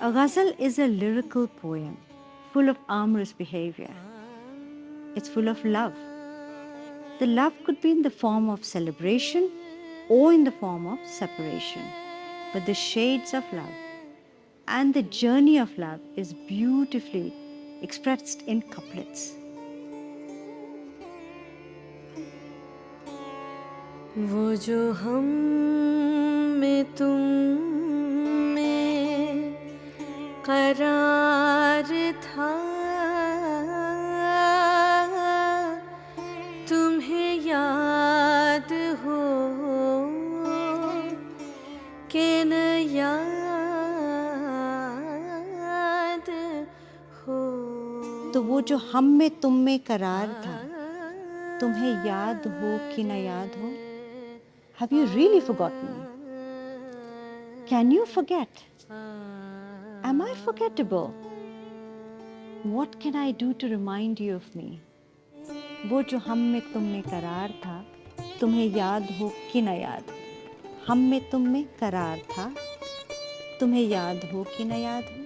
A ghazal is a lyrical poem full of amorous behavior. It's full of love. The love could be in the form of celebration or in the form of separation. But the shades of love and the journey of love is beautifully expressed in couplets. वो जो हम में तुम में करार था, तुम्हें याद हो कि न याद हो। तो वो जो हम में तुम में करार था, तुम्हें याद हो कि न याद हो? Have you really forgotten me? Can you forget? Am I forgettable? What can I do to remind you of me? वो जो हम में तुम में करार था, तुम्हें याद हो कि न याद? हम में तुम में करार था, तुम्हें याद हो कि न याद हो?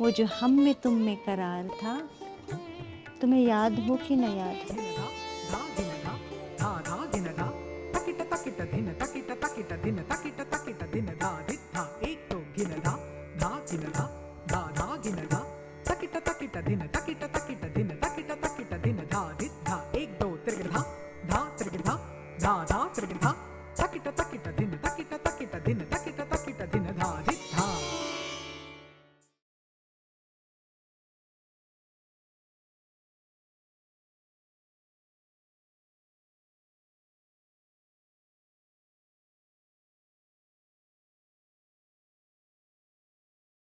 वो जो हम में तुम में करार था, तुम्हें याद हो कि न याद हो?